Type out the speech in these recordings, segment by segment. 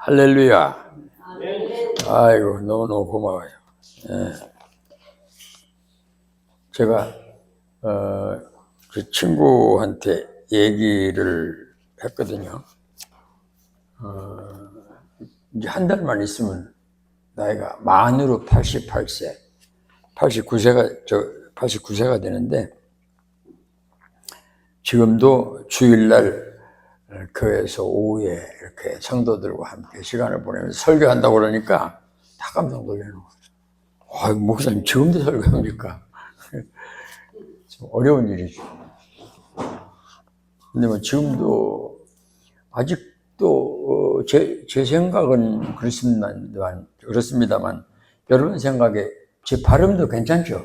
할렐루야. 아이고, 너무너무 고마워요. 예. 제가, 그 친구한테 얘기를 했거든요. 이제 한 달만 있으면 나이가 만으로 88세, 89세가 되는데, 지금도 주일날 교회에서 오후에 이렇게 성도들과 함께 시간을 보내면서 설교한다고 그러니까 다 깜짝 놀라는 거예요. 목사님 지금도 설교합니까? 좀 어려운 일이죠. 근데 뭐 지금도 아직도 제 생각은 그렇습니다만 여러분 생각에 제 발음도 괜찮죠?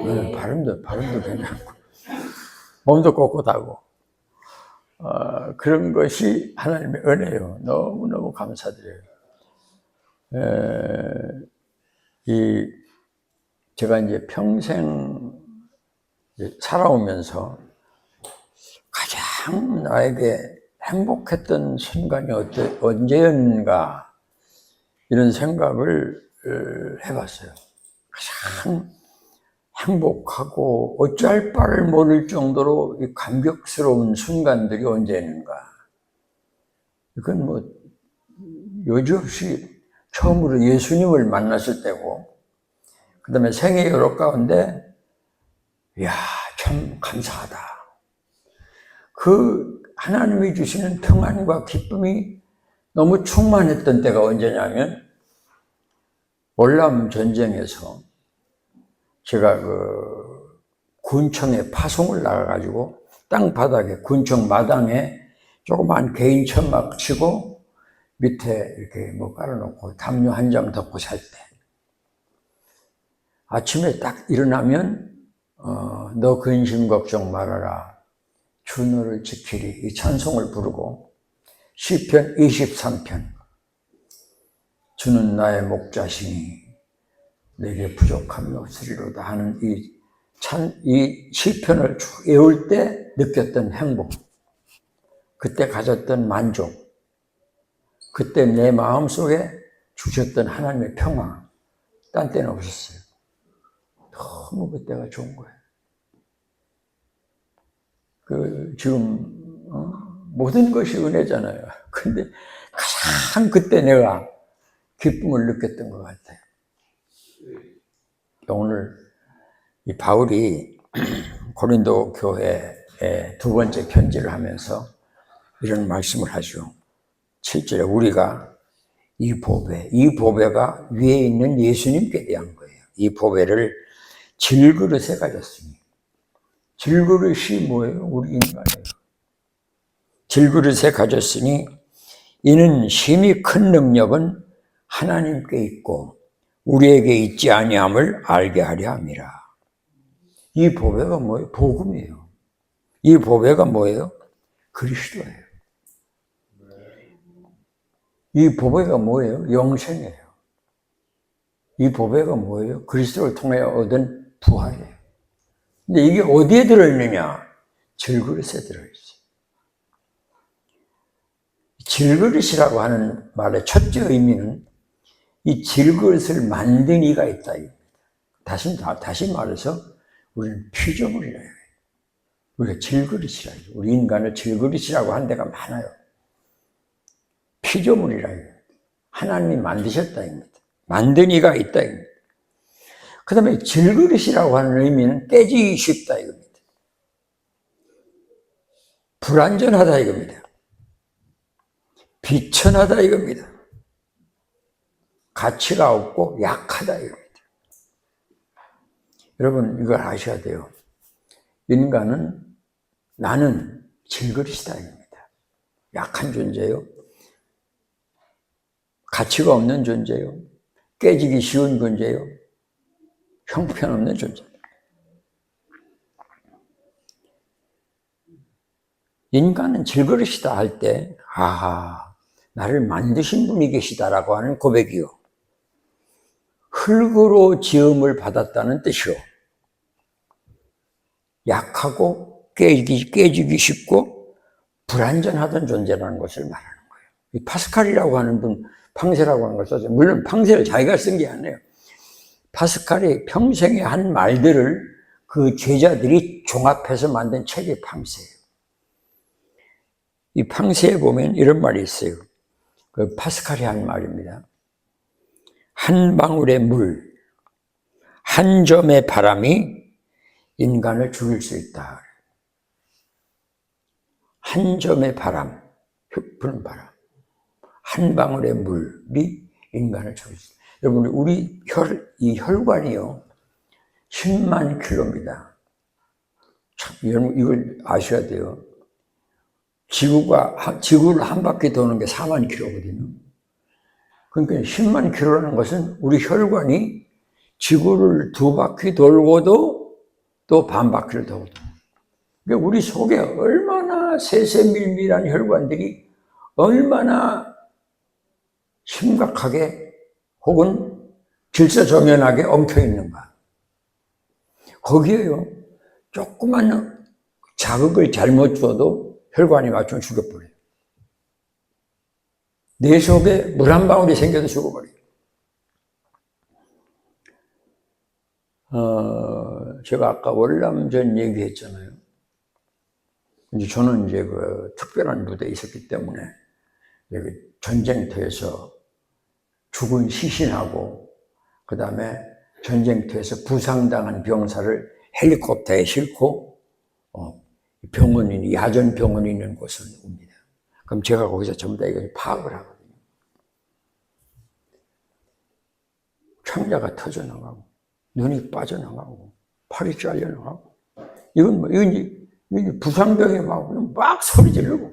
네, 발음도 괜찮고 몸도 꼿꼿하고 그런 것이 하나님의 은혜예요. 너무너무 감사드려요. 제가 이제 평생 살아오면서 가장 나에게 행복했던 순간이 언제였는가 이런 생각을 해봤어요. 가장 행복하고 어찌할 바를 모를 정도로 이 감격스러운 순간들이 언제였는가. 이건 뭐 여지없이 처음으로 예수님을 만났을 때고, 그 다음에 생애 여러 가운데 이야 참 감사하다. 그 하나님이 주시는 평안과 기쁨이 너무 충만했던 때가 언제냐면 월남 전쟁에서 제가 그 군청에 파송을 나가가지고 땅바닥에 군청 마당에 조그만 개인 천막 치고 밑에 이렇게 뭐 깔아놓고 담요 한 장 덮고 살 때 아침에 딱 일어나면 너 근심 걱정 말아라 주 너를 지키리 이 찬송을 부르고 시편 23편 주는 나의 목자시니 내게 부족함이 없으리로다 하는 이 시편을 쭉 외울 때 느꼈던 행복, 그때 가졌던 만족, 그때 내 마음속에 주셨던 하나님의 평화, 딴 때는 없었어요. 너무 그때가 좋은 거예요. 지금 모든 것이 은혜잖아요. 근데 가장 그때 내가 기쁨을 느꼈던 것 같아요. 오늘 이 바울이 고린도 교회에 두 번째 편지를 하면서 이런 말씀을 하죠. 7절에 우리가 이 보배가 위에 있는 예수님께 대한 거예요. 이 보배를 질그릇에 가졌으니, 질그릇이 뭐예요? 우리 인간이에요. 질그릇에 가졌으니 이는 심히 큰 능력은 하나님께 있고 우리에게 있지 아니함을 알게 하려 함이라. 이 보배가 뭐예요? 복음이에요. 이 보배가 뭐예요? 그리스도예요. 이 보배가 뭐예요? 영생이에요. 이 보배가 뭐예요? 그리스도를 통해 얻은 부활이에요. 근데 이게 어디에 들어있느냐? 질그릇에 들어있어요. 질그릇이라고 하는 말의 첫째 의미는 이 질그릇을 만든 이가 있다. 다시 말해서 우리는 피조물이라 해요. 우리가 질그릇이라 해요. 우리 인간을 질그릇이라고 하는 데가 많아요. 피조물이라 해요. 하나님이 만드셨다 입니다. 만든 이가 있다 입니다. 그 다음에 질그릇이라고 하는 의미는 깨지기 쉽다 이겁니다. 불완전하다 이겁니다. 비천하다 이겁니다. 가치가 없고 약하다 이겁니다. 여러분 이걸 아셔야 돼요. 인간은 나는 질그릇이다 이겁니다. 약한 존재요. 가치가 없는 존재요. 깨지기 쉬운 존재요. 형편없는 존재. 인간은 질그릇이다 할 때 나를 만드신 분이 계시다라고 하는 고백이요. 흙으로 지음을 받았다는 뜻이요. 약하고 깨지기 쉽고 불완전하던 존재라는 것을 말하는 거예요. 이 파스칼이라고 하는 분, 팡세라고 하는 걸 썼어요. 물론 팡세를 자기가 쓴 게 아니에요. 파스칼이 평생에 한 말들을 그 제자들이 종합해서 만든 책이 팡세예요. 이 팡세에 보면 이런 말이 있어요. 그 파스칼이 한 말입니다. 한 방울의 물, 한 점의 바람이 인간을 죽일 수 있다. 한 점의 바람, 부는 바람, 한 방울의 물이 인간을 죽일 수 있다. 여러분, 우리 이 혈관이요, 10만 킬로입니다. 참, 여러분, 이걸 아셔야 돼요. 지구를 한 바퀴 도는 게 4만 킬로거든요. 그러니까 10만 킬로라는 것은 우리 혈관이 지구를 2바퀴 돌고도 또 반 바퀴를 돌고. 그러니까 우리 속에 얼마나 세세밀밀한 혈관들이 얼마나 심각하게 혹은 질서정연하게 엉켜 있는가. 거기에요, 조그만 자극을 잘못 줘도 혈관이 맞추면 죽여버려요. 내 속에 물 한 방울이 생겨도 죽어버려요. 제가 아까 월남전 얘기했잖아요. 이제 저는 이제 그 특별한 부대에 있었기 때문에 전쟁터에서 죽은 시신하고 그 다음에 전쟁터에서 부상당한 병사를 헬리콥터에 싣고 병원이 야전 병원이 있는 곳을 옵니다. 그럼 제가 거기서 전부 다 이걸 파악을 하거든요. 창자가 터져나가고 눈이 빠져나가고 팔이 잘려나가고 이건 부상병이 막 소리 지르고.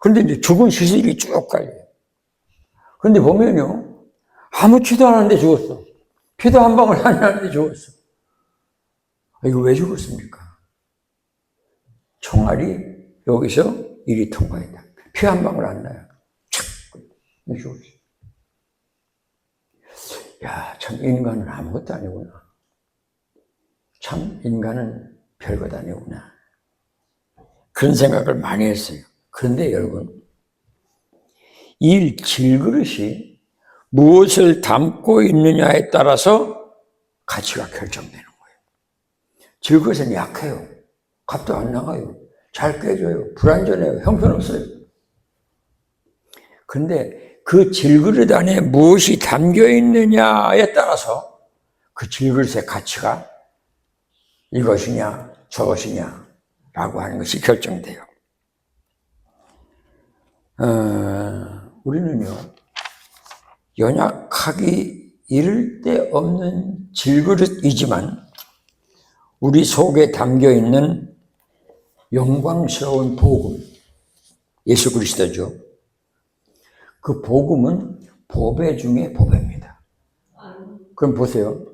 그런데 이제 죽은 시신이 쭉 깔려요. 그런데 보면요, 아무 피도 안 하는데 죽었어. 피도 한 방울 안 나는데 죽었어. 이거 왜 죽었습니까? 총알이 여기서 일이 통과했다. 피 한 방울 안 나요. 착! 죽었어. 야, 참 인간은 아무것도 아니구나. 참 인간은 별것 아니구나. 그런 생각을 많이 했어요. 그런데 여러분, 이 질그릇이 무엇을 담고 있느냐에 따라서 가치가 결정되는 거예요. 질그릇은 약해요. 값도 안 나가요. 잘 깨져요. 불안전해요. 형편없어요. 그런데 그 질그릇 안에 무엇이 담겨 있느냐에 따라서 그 질그릇의 가치가 이것이냐 저것이냐 라고 하는 것이 결정돼요. 우리는요, 연약하기 이를 데 없는 질그릇이지만 우리 속에 담겨 있는 영광스러운 복음, 예수 그리스도죠. 그 복음은 보배 중에 보배입니다. 그럼 보세요.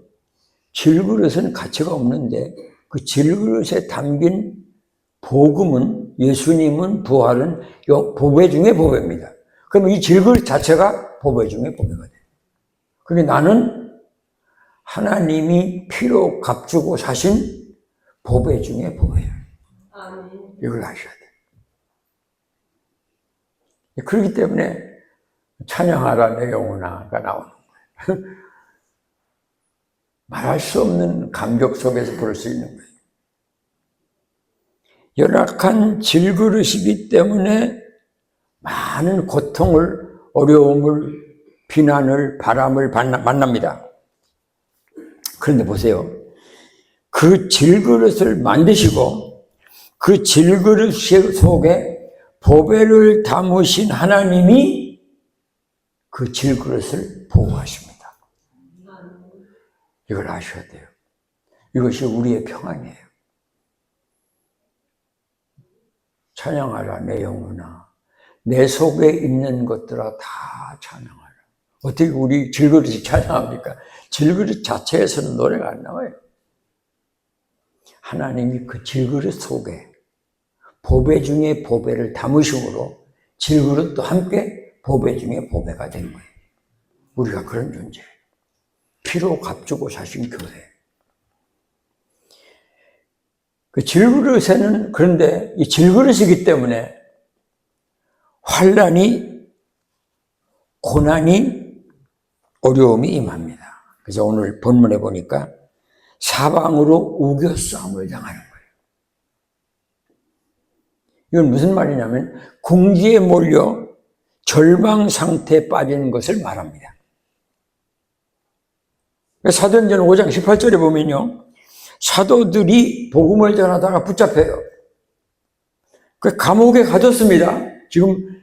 질그릇은 가치가 없는데 그 질그릇에 담긴 복음은, 예수님은, 부활은 보배 중에 보배입니다. 그러면 이 질그릇 자체가 보배 중에 보배가 돼요. 그러니까 나는 하나님이 피로 값주고 사신 보배 중에 보배예요. 이걸 아셔야 돼요. 그렇기 때문에 찬양하라 내 영혼아가 나오는 거예요. 말할 수 없는 감격 속에서 부를 수 있는 거예요. 연약한 질그릇이기 때문에 많은 고통을, 어려움을, 비난을, 바람을 만납니다. 그런데 보세요. 그 질그릇을 만드시고 그 질그릇 속에 보배를 담으신 하나님이 그 질그릇을 보호하십니다. 이걸 아셔야 돼요. 이것이 우리의 평안이에요. 찬양하라 내 영혼아, 내 속에 있는 것들아 다 찬양하라. 어떻게 우리 질그릇이 찬양합니까? 질그릇 자체에서는 노래가 안 나와요. 하나님이 그 질그릇 속에 보배 중에 보배를 담으심으로 질그릇도 함께 보배 중에 보배가 된 거예요. 우리가 그런 존재예요. 피로 값주고 사신 교회. 그 질그릇에는, 그런데 이 질그릇이기 때문에 환난이 고난이 어려움이 임합니다. 그래서 오늘 본문에 보니까 사방으로 우겨싸움을 당하는 거예요. 이건 무슨 말이냐면 궁지에 몰려 절망 상태에 빠지는 것을 말합니다. 사도행전 5장 18절에 보면요, 사도들이 복음을 전하다가 붙잡혀요. 그 감옥에 갇혔습니다. 지금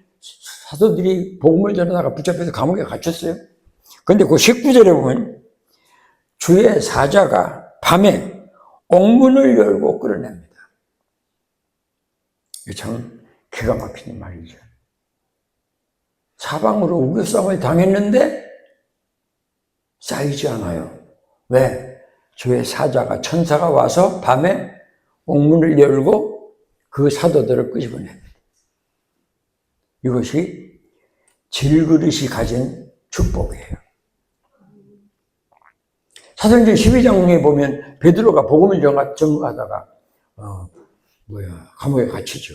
사도들이 복음을 전하다가 붙잡혀서 감옥에 갇혔어요. 그런데 그 19절에 보면 주의 사자가 밤에 옥문을 열고 끌어냅니다. 이게 참 기가 막히는 말이죠. 사방으로 우겨싸움을 당했는데 쌓이지 않아요. 왜? 주의 사자가, 천사가 와서 밤에 옥문을 열고 그 사도들을 끄집어냅니다. 이것이 질그릇이 가진 축복이에요. 사도행전 12장에 보면 베드로가 복음을 전하다가 감옥에 갇히죠.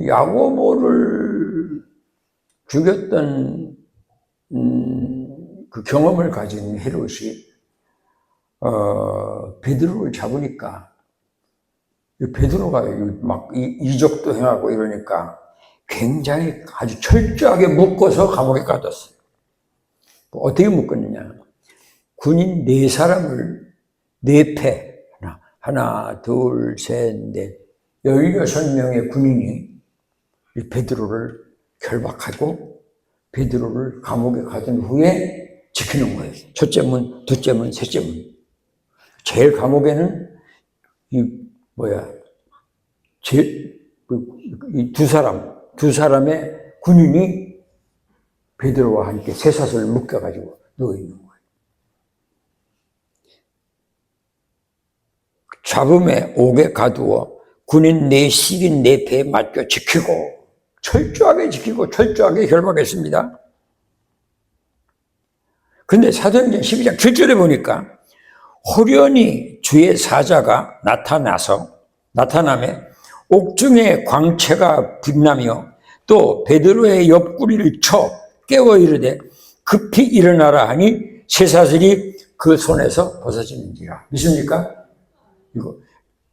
야고보를 죽였던 그 경험을 가진 헤롯이 베드로를 잡으니까 베드로가 막 이적도 행하고 이러니까 굉장히 아주 철저하게 묶어서 감옥에 가뒀어요. 어떻게 묶었느냐? 군인 4사람을 4패, 하나, 둘, 셋, 넷, 16명의 군인이 이 베드로를 결박하고 베드로를 감옥에 가둔 후에 지키는 거예요. 첫째 문, 둘째 문, 셋째 문. 제일 감옥에는 이 두 사람의 군인이 베드로와 함께 쇠사슬을 묶여가지고 누워있는 거예요. 잡음에 옥에 가두어 군인 4식인 4패에 맡겨 지키고, 철저하게 지키고 철저하게 결박했습니다. 근데 사도행전 12장 7절에 보니까 호련히 주의 사자가 나타남에 옥중에 광채가 빛나며 또 베드로의 옆구리를 쳐 깨워 이르되 급히 일어나라 하니 쇠사슬이 그 손에서 벗어지는지라. 믿습니까? 이거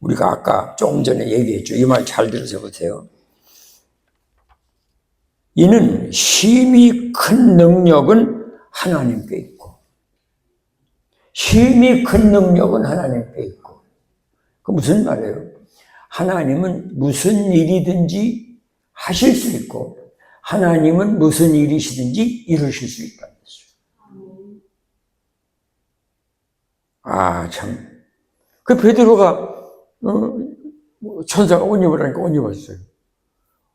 우리가 아까 조금 전에 얘기했죠. 이 말 잘 들으셔 보세요. 이는 심히 큰 능력은 하나님께 있고, 심히 큰 능력은 하나님께 있고. 그 무슨 말이에요? 하나님은 무슨 일이든지 하실 수 있고, 하나님은 무슨 일이시든지 이루실 수 있다는 거죠. 참. 그 베드로가 천사가 옷 입으라니까 옷 입었어요.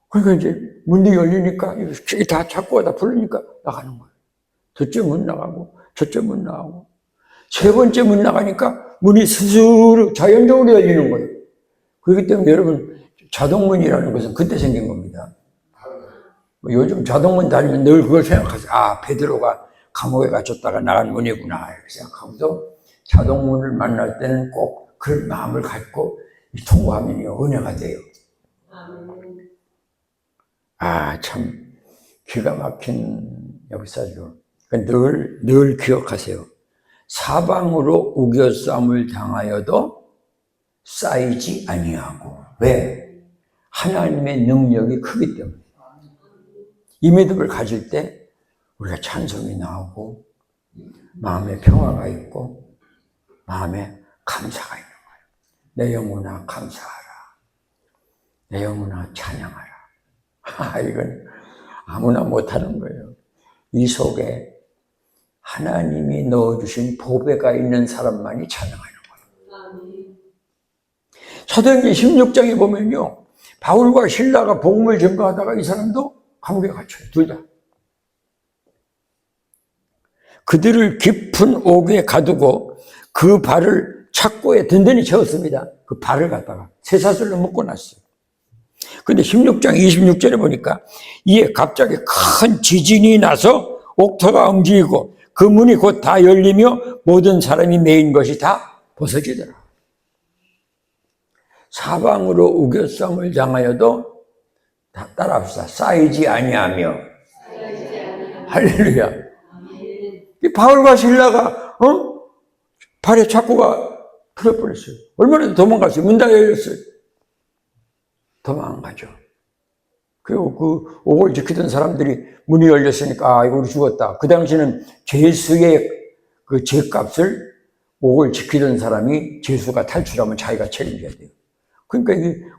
그러니까 이제 문이 열리니까 다 자꾸 다 부르니까 나가는 거예요. 첫째 문 나가고, 첫째 문 나가고, 세 번째 문 나가니까 문이 스스로 자연적으로 열리는 거예요. 그렇기 때문에 여러분, 자동문이라는 것은 그때 생긴 겁니다. 요즘 자동문 다니면 늘 그걸 생각하세요. 베드로가 감옥에 갇혔다가 나간 문이구나 이렇게 생각하고도 자동문을 만날 때는 꼭 그런 마음을 갖고 통과하면 은혜가 돼요. 참 기가 막힌 역사죠. 늘 기억하세요. 사방으로 우겨싸움을 당하여도 쌓이지 아니하고. 왜? 하나님의 능력이 크기 때문에. 이 믿음을 가질 때 우리가 찬송이 나오고 마음에 평화가 있고 마음에 감사가 있는 거예요. 내 영혼아 감사하라. 내 영혼아 찬양하라. 이건 아무나 못하는 거예요. 이 속에 하나님이 넣어주신 보배가 있는 사람만이 찬양하는 거예요. 사도행전 16장에 보면요, 바울과 실라가 복음을 전파하다가 이 사람도 감옥에 갇혀요. 둘 다. 그들을 깊은 옥에 가두고 그 발을 착고에 든든히 채웠습니다. 그 발을 갖다가 쇠사슬로 묶어놨어요. 근데 16장 26절에 보니까 이에 갑자기 큰 지진이 나서 옥터가 움직이고 그 문이 곧 다 열리며 모든 사람이 매인 것이 다 벗어지더라. 사방으로 우겨싸움을 당하여도 따라합시다. 쌓이지 아니하며 할렐루야. 이 바울과 실라가 발에 착고가 풀어버렸어요. 얼마나 도망갔어요. 문 다 열렸어요. 도망가죠. 그리고 그 옥을 지키던 사람들이 문이 열렸으니까 이거 우리 죽었다. 그 당시에는 죄수의 그 죄값을 옥을 지키던 사람이 죄수가 탈출하면 자기가 책임져야 돼요. 그러니까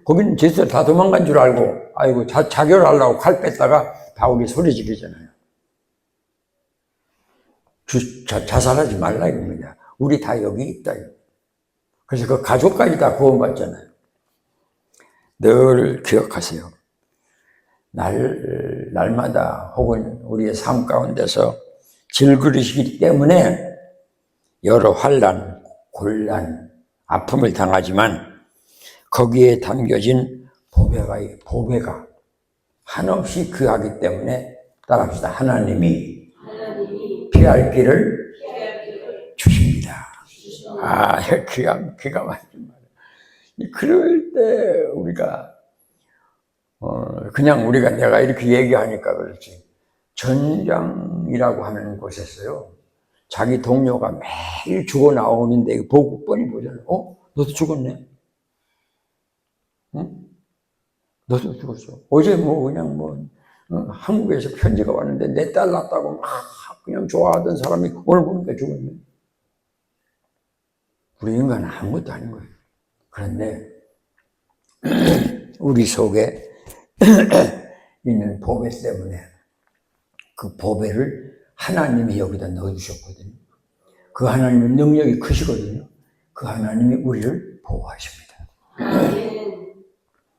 거기는 죄수들 다 도망간 줄 알고 아이고 자결하려고 칼 뺐다가 바울이 소리 지르잖아요. 자살하지 말라 이겁니다. 우리 다 여기 있다. 그래서 그 가족까지 다 구원받잖아요. 늘 기억하세요. 날마다 혹은 우리의 삶 가운데서 질그릇이기 때문에 여러 환난, 곤란, 아픔을 당하지만 거기에 담겨진 보배가 한없이 귀하기 때문에 따라합시다. 하나님이 피할 길을 주십니다. 기가 막힌 말이에요. 그럴 때 우리가 그냥 우리가 내가 이렇게 얘기하니까 그렇지 전장이라고 하는 곳에서요 자기 동료가 매일 죽어 나오는데 보고 뻔히 보잖아요. 너도 죽었네? 응? 너도 죽었어. 어제 그냥 한국에서 편지가 왔는데 내 딸 낳았다고 막 그냥 좋아하던 사람이 오늘 보니까 죽었네. 우리 인간은 아무것도 아닌 거예요. 그런데 우리 속에 있는 보배 때문에 그 보배를 하나님이 여기다 넣어주셨거든요. 그 하나님의 능력이 크시거든요. 그 하나님이 우리를 보호하십니다.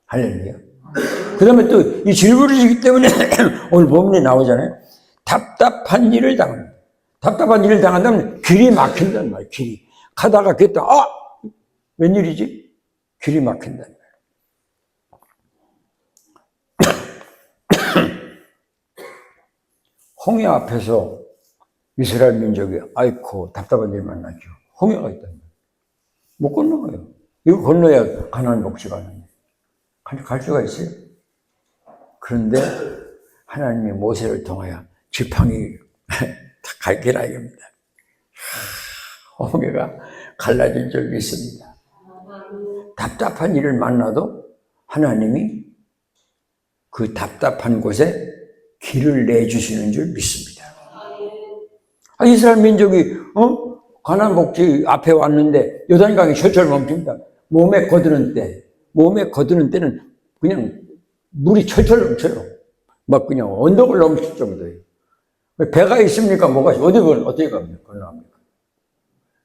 할렐루야. 그 다음에 또 이 질그릇이기 때문에 오늘 본문에 나오잖아요. 답답한 일을 당합니다. 답답한 일을 당한다면 길이 막힌단 말이에요. 길이. 가다가 그랬다. 웬일이지? 길이 막힌단 말이에요. 홍해 앞에서 이스라엘 민족이 아이고 답답한 일 만나죠. 홍해가 있단 말이에요. 못 건너가요. 이거 건너야 가나안 복지가 하는데 갈 수가 있어요. 그런데 하나님이 모세를 통하여 지팡이 갈기라 이겁니다. 홍해가 갈라진 적이 있습니다. 답답한 일을 만나도 하나님이 그 답답한 곳에 길을 내주시는 줄 믿습니다. 이스라엘 민족이 가나안 복지 앞에 왔는데 요단강이 철철 멈춥니다. 몸에 거두는 때는 그냥 물이 철철 넘쳐요. 막 그냥 언덕을 넘칠 정도예요. 배가 있습니까? 어떻게 건너갑니까?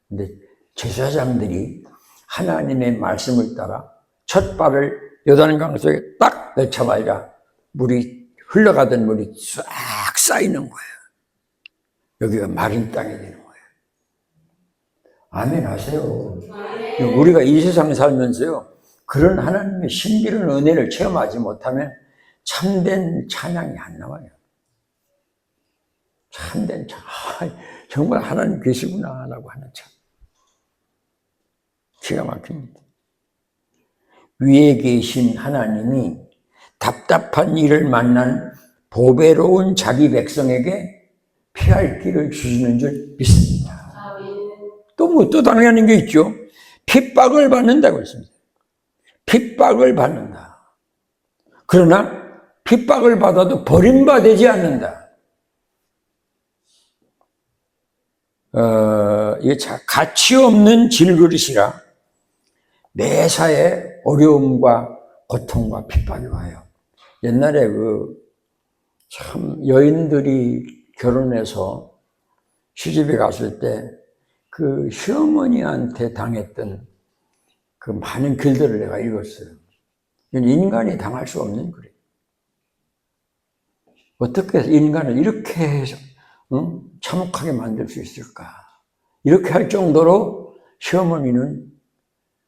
근데 제사장들이 하나님의 말씀을 따라 첫 발을 요단강 속에 딱 넣자마자 흘러가던 물이 싹 쌓이는 거예요. 여기가 마른 땅이 되는 거예요. 아멘 하세요. 우리가 이 세상 살면서요, 그런 하나님의 신비로운 은혜를 체험하지 못하면 참된 찬양이 안 나와요. 참된 정말 하나님 계시구나 라고 하는 참 기가 막힙니다. 위에 계신 하나님이 답답한 일을 만난 보배로운 자기 백성에게 피할 길을 주시는 줄 믿습니다. 또 당연한 게 있죠. 핍박을 받는다고 했습니다. 핍박을 받는다. 그러나 핍박을 받아도 버림받지 않는다. 이게 가치 없는 질그릇이라 매사에 어려움과 고통과 핍박이 와요. 옛날에 참 여인들이 결혼해서 시집에 갔을 때 그 시어머니한테 당했던 그 많은 글들을 내가 읽었어요. 인간이 당할 수 없는 글이에요. 어떻게 인간을 이렇게 해서 참혹하게 만들 수 있을까? 이렇게 할 정도로 시어머니는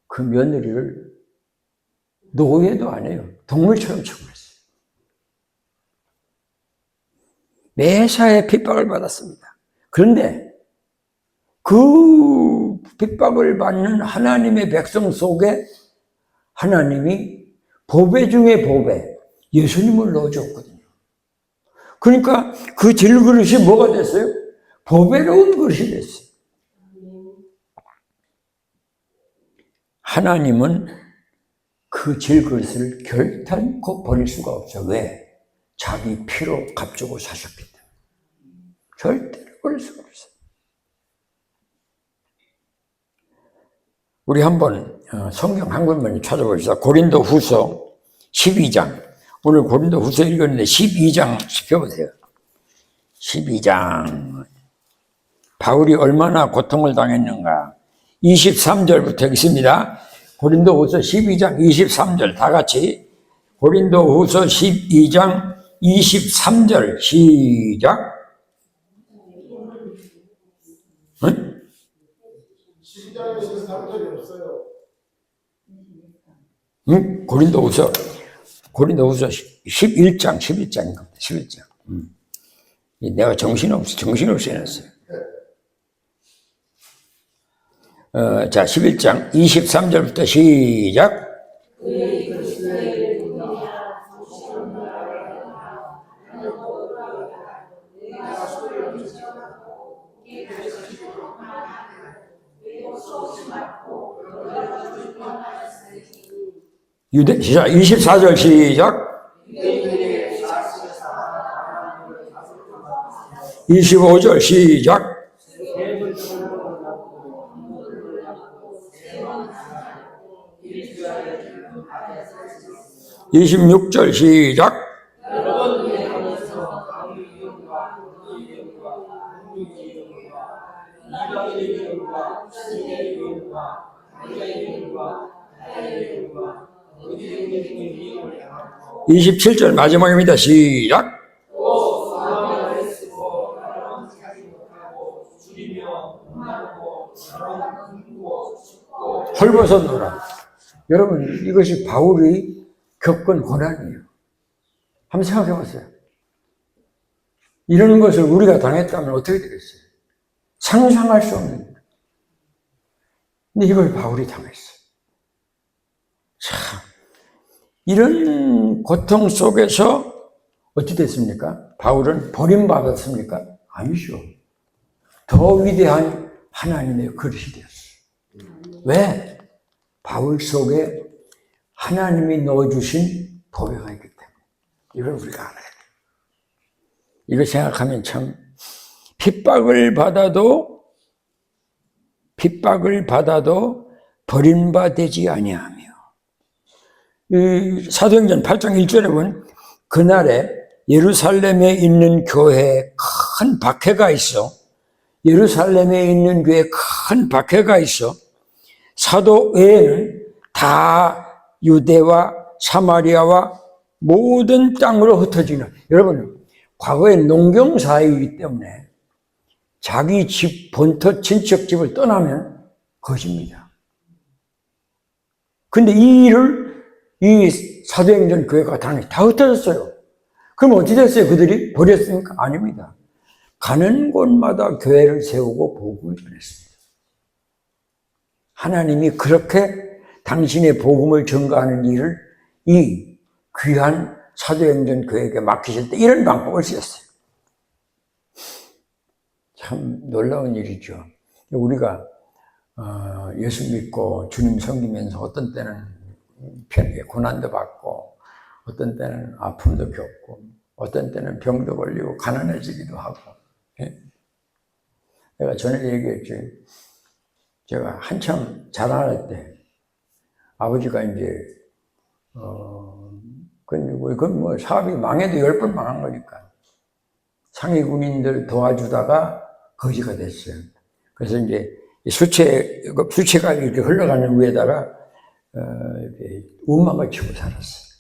그 며느리를 노예도 안 해요. 동물처럼 취급했어요. 매사에 핍박을 받았습니다. 그런데 그 핍박을 받는 하나님의 백성 속에 하나님이 보배 중에 보배, 예수님을 넣어줬거든요. 그러니까 그 질그릇이 뭐가 됐어요? 보배로운 그릇이 됐어요. 하나님은 그 질그릇을 결단코 버릴 수가 없어. 왜? 자기 피로 값주고 사셨기 때문에. 절대로 버릴 수가 없어요. 우리 한번 성경 한 권만 찾아봅시다. 고린도 후서 12장. 오늘 고린도 후서 읽었는데 12장 시켜보세요. 12장. 바울이 얼마나 고통을 당했는가. 23절부터 있습니다. 고린도 후서 12장 23절 다 같이. 고린도 후서 12장 23절 시작. 응? 12장에 23절이 없어요. 응? 고린도 후서 11장 11장. 내가 정신없이 해놨어요. 자, 11장 23절부터 시작. 24절 시작. 25절 시작. 26절 시작. 27절 마지막입니다. 시작. 헐벗었노라. 여러분, 이것이 바울이 겪은 고난이에요. 한번 생각해 보세요. 이런 것을 우리가 당했다면 어떻게 되겠어요? 상상할 수 없는 일. 근데 이걸 바울이 당했어요. 참, 이런 고통 속에서 어찌 됐습니까? 바울은 버림받았습니까? 아니죠. 더 위대한 하나님의 그릇이 되었어요. 왜? 바울 속에 하나님이 넣어주신 보배가 있기 때문에. 이걸 우리가 알아야 돼요. 이거 생각하면 참 핍박을 받아도 버림받지 아니하며. 이 사도행전 8장 1절에 보면 그날에 예루살렘에 있는 교회에 큰 박해가 있어. 예루살렘에 있는 교회에 큰 박해가 있어. 사도 외에는 다 유대와 사마리아와 모든 땅으로 흩어지는. 여러분, 과거에 농경사이기 때문에 자기 집, 본토 친척 집을 떠나면 거짓입니다. 근데 이 일을 이 사도행전 교회가 다 흩어졌어요. 그럼 어찌 됐어요? 그들이 버렸습니까? 아닙니다. 가는 곳마다 교회를 세우고 복음을 전했습니다. 하나님이 그렇게 당신의 복음을 전가하는 일을 이 귀한 사도행전 교회에게 맡기실 때 이런 방법을 쓰였어요. 참 놀라운 일이죠. 우리가 예수 믿고 주님 섬기면서 어떤 때는 고난도 받고 어떤 때는 아픔도 겪고 어떤 때는 병도 걸리고 가난해지기도 하고. 내가 전에 얘기했죠. 제가 한참 자라날 때 아버지가 이제 그건 뭐 사업이 망해도 10번 망한 거니까 상위 군인들 도와주다가 거지가 됐어요. 그래서 이제 수채가 이렇게 흘러가는 위에다가 이렇게 움막을 치고 살았어요.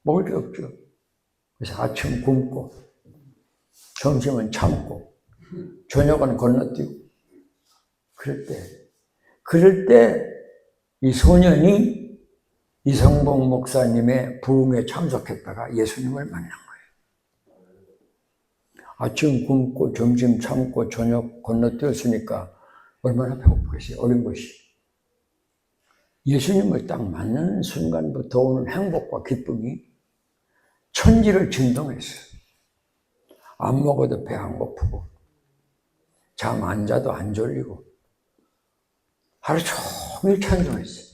먹을 게 없죠. 그래서 아침 굶고 점심은 참고 저녁은 건너뛰고 그럴 때 이 소년이 이성봉 목사님의 부흥에 참석했다가 예수님을 만난 거예요. 아침 굶고 점심 참고 저녁 건너뛰었으니까 얼마나 배고프겠어요. 어린 것이. 예수님을 딱 만나는 순간부터 오는 행복과 기쁨이 천지를 진동했어요. 안 먹어도 배 안 고프고, 잠 안 자도 안 졸리고, 하루 종일 찬송했어요.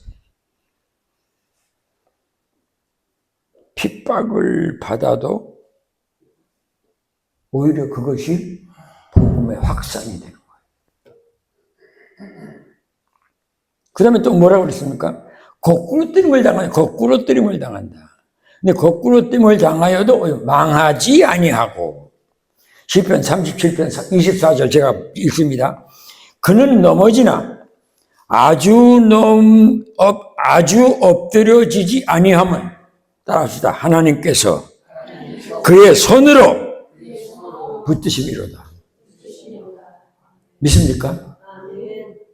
핍박을 받아도 오히려 그것이 복음의 확산이 되는 거예요. 그 다음에 또 뭐라고 그랬습니까? 거꾸로 뜨림을 당한다. 거꾸로 뜨림을 당한다. 근데 거꾸로 뜨림을 당하여도 망하지 아니하고. 시편 37편 24절 제가 읽습니다. 그는 넘어지나 아주 엎드려지지 아니함은, 따라합시다. 하나님께서 그의 손으로 붙드심이로다. 믿습니까?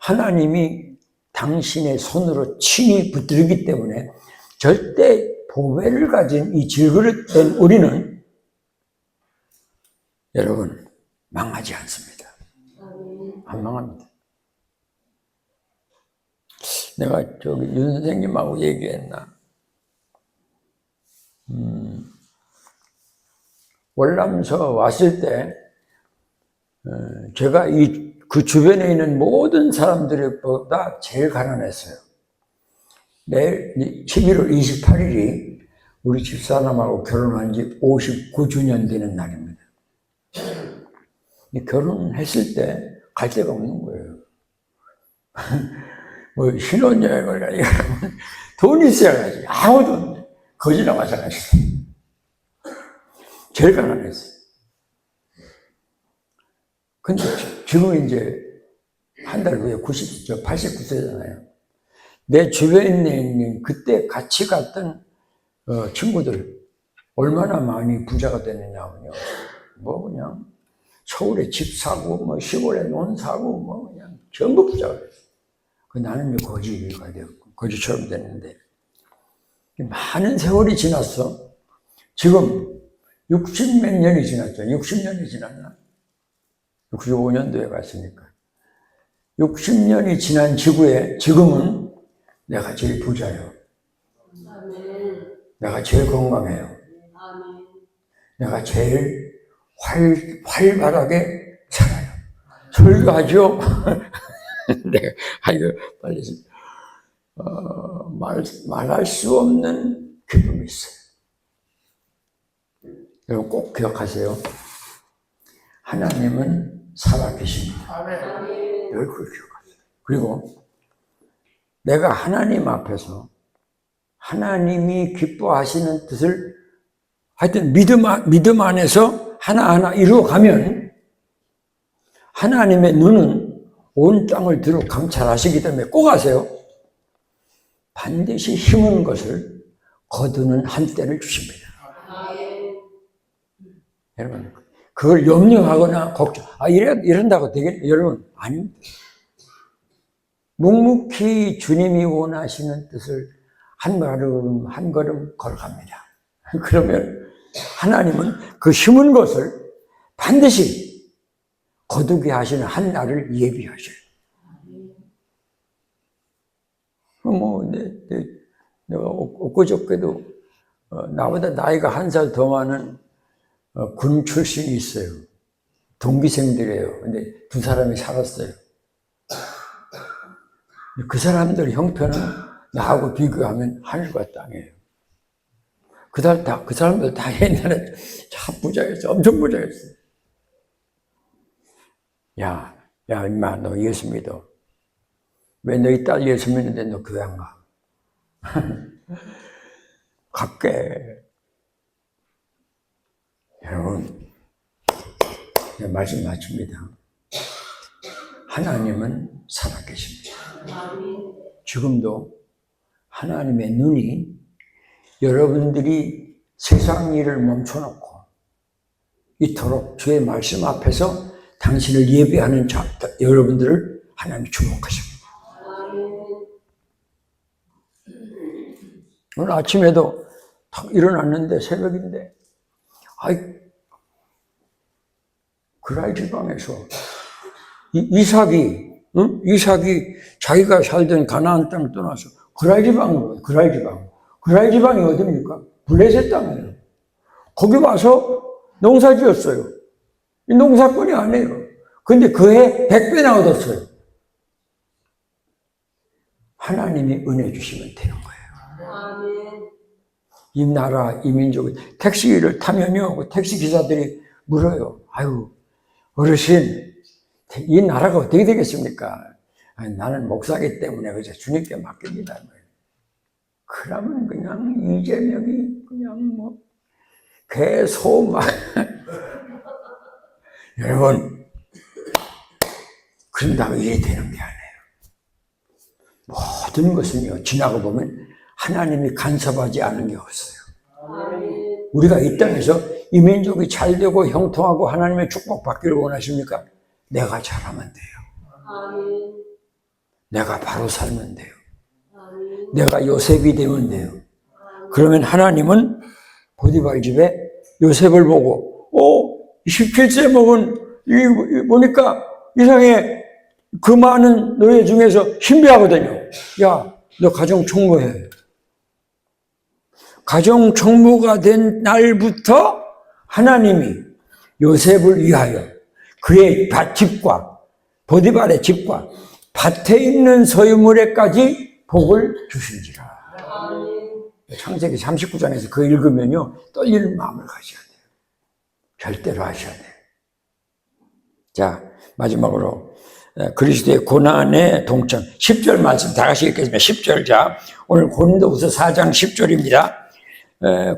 하나님이 당신의 손으로 친히 붙들기 때문에 절대 보배를 가진 이 질그릇된 우리는 여러분 망하지 않습니다. 안 망합니다. 내가 저기 윤 선생님하고 얘기했나? 월남서 왔을 때 제가 그 주변에 있는 모든 사람들보다 제일 가난했어요. 내일 11월 28일이 우리 집사람하고 결혼한 지 59주년 되는 날입니다. 결혼했을 때 갈 데가 없는 거예요. 뭐 신혼여행을 가려면 돈이 있어야지. 아무도 없네. 거지나 마찬가지로. 제일 가난했어요. 근데 지금 이제 한 달 후에 89세잖아요. 내 주변에 있는 그때 같이 갔던 친구들 얼마나 많이 부자가 됐느냐면요. 뭐 그냥 서울에 집 사고 뭐 시골에 논 사고 뭐 그냥 전부 부자가 됐어요. 나는 거지가 되었고 거지처럼 됐는데 많은 세월이 지났어. 지금 60몇 년이 지났죠. 60년이 지났나? 65년도에 갔으니까. 60년이 지난 지구에 지금은 내가 제일 부자예요. 내가 제일 건강해요. 내가 제일 활발하게 살아요. 설교하죠? 내가, 빨리, 말할 수 없는 기쁨이 있어요. 여러분 꼭 기억하세요. 하나님은 살아계십니다. 늘 그걸 기억하세요. 그리고 내가 하나님 앞에서 하나님이 기뻐하시는 뜻을 하여튼 믿음 안에서 하나하나 이루어가면 하나님의 눈은 온 땅을 두루 감찰하시기 때문에 꼭 아세요. 반드시 힘은 것을 거두는 한때를 주십니다. 여러분 그걸 염려하거나 걱정, 이런다고 되겠냐? 여러분 아닙니다. 묵묵히 주님이 원하시는 뜻을 한 걸음 한 걸음 걸어갑니다. 그러면 하나님은 그 힘은 것을 반드시 거두게 하시는 한 날을 예비하셔요. 내가 엊그저께도 나보다 나이가 한 살 더 많은 군 출신이 있어요. 동기생들이에요. 근데 두 사람이 살았어요. 그 사람들 형편은 나하고 비교하면 하늘과 땅이에요. 그 사람들 다 옛날에 참 부자였어. 엄청 부자였어요. 야, 임마, 너 예수 믿어. 왜 너희 딸 예수 믿는데 너 교회 안 가? 갈게. 여러분, 말씀 마칩니다. 하나님은 살아계십니다. 지금도 하나님의 눈이 여러분들이 세상 일을 멈춰놓고 이토록 주의 말씀 앞에서 당신을 예배하는 여러분들을 하나님이 주목하십니다. 오늘 아침에도 탁 일어났는데 새벽인데 그랄 지방에서 이삭이 자기가 살던 가나안 땅을 떠나서 그랄 지방이 어디입니까? 블레셋 땅이에요. 거기 와서 농사 지었어요. 이 농사꾼이 아니에요. 근데 그해 100배나 얻었어요. 하나님이 은혜 주시면 되는 거예요. 아멘. 이 나라, 이 민족이 택시를 타면요, 택시 기사들이 물어요. 아유, 어르신, 이 나라가 어떻게 되겠습니까? 아니, 나는 목사기 때문에 그저 주님께 맡깁니다. 그러면 그냥 이재명이 그냥 뭐 개소만. 여러분, 그런다고 일이 되는 게 아니에요. 모든 것은요, 지나고 보면 하나님이 간섭하지 않은 게 없어요. 아멘. 우리가 이 땅에서 이 민족이 잘 되고 형통하고 하나님의 축복받기를 원하십니까? 내가 잘하면 돼요. 아멘. 내가 바로 살면 돼요. 아멘. 내가 요셉이 되면 돼요. 그러면 하나님은 보디발 집에 요셉을 보고 17세 먹은 이 보니까 이상해. 그 많은 노예 중에서 신비하거든요. 야, 너 가정 총무해. 가정 총무가 된 날부터 하나님이 요셉을 위하여 그의 집과 보디발의 집과 밭에 있는 소유물에까지 복을 주신지라. 아멘. 창세기 39장에서 그 읽으면요, 떨리는 마음을 가져야 돼요. 절대로 하셔야 돼요. 자, 마지막으로 그리스도의 고난에 동참. 10절 말씀 다 같이 읽겠습니다. 10절. 자, 오늘 고린도후서 4장 10절입니다.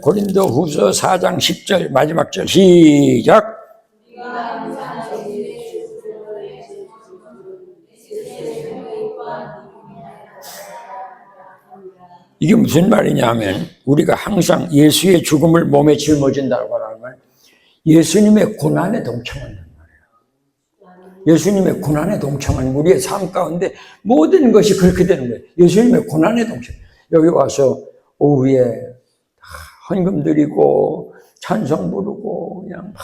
고린도후서 4장 10절 마지막 절 시작. 이게 무슨 말이냐면 우리가 항상 예수의 죽음을 몸에 짊어진다고 하면 예수님의 고난에 동참한단 말이에요. 예수님의 고난에 동참하는 우리의 삶 가운데 모든 것이 그렇게 되는 거예요. 예수님의 고난에 동참. 여기 와서 오후에 헌금 드리고 찬송 부르고 그냥 막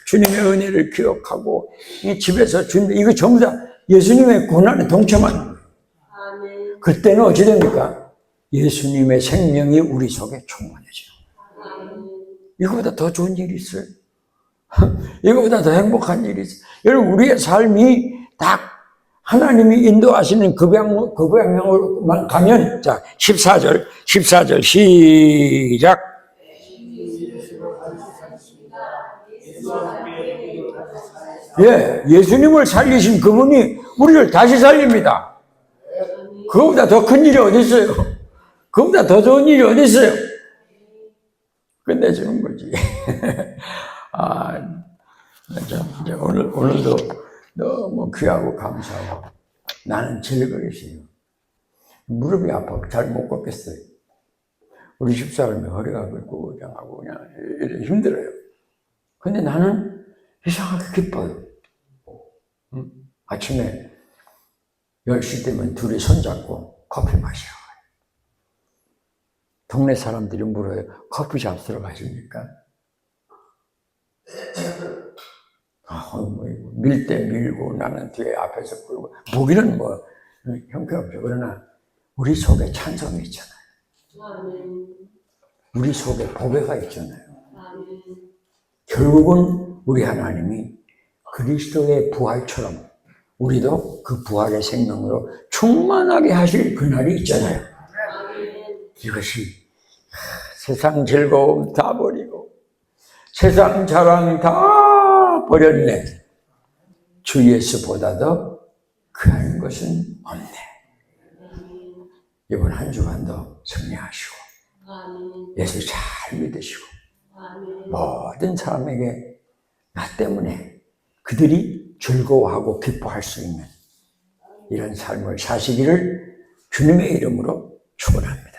주님의 은혜를 기억하고 이 집에서 주님 이거 전부 다 예수님의 고난에 동참하는 거예요. 아멘. 그때는 어찌 됩니까? 예수님의 생명이 우리 속에 충만해져요. 아멘. 이거보다 더 좋은 일이 있어요? 이거보다 더 행복한 일이 있어요? 여러분, 우리의 삶이 딱 하나님이 인도하시는 그 방향으로만 가면, 자, 14절 시작. 예, 예수님을 살리신 그분이 우리를 다시 살립니다. 그거보다 더 큰 일이 어디 있어요? 그거보다 더 좋은 일이 어디 있어요? 끝내주는 거지. 이제 오늘도 너무 귀하고 감사하고 나는 즐거우시요. 무릎이 아파 잘 못 걷겠어요. 우리 집사람이 허리가 긁고 그냥 힘들어요. 근데 나는 이상하게 기뻐요. 아침에 10시 되면 둘이 손잡고 커피 마셔요. 동네 사람들이 물어요. 커피숍 들어 가십니까? 밀 때 밀고 나는 뒤에 앞에서 끌고 보기는 뭐 형편없죠. 그러나 우리 속에 찬성이 있잖아요. 아멘. 우리 속에 보배가 있잖아요. 아멘. 결국은 우리 하나님이 그리스도의 부활처럼 우리도 그 부활의 생명으로 충만하게 하실 그날이 있잖아요. 이것이 세상 즐거움 다 버리고 세상 자랑 다 버렸네. 주 예수보다 더 귀한 것은 없네. 이번 한 주간도 승리하시고 예수 잘 믿으시고 모든 사람에게 나 때문에 그들이 즐거워하고 기뻐할 수 있는 이런 삶을 사시기를 주님의 이름으로 축원합니다.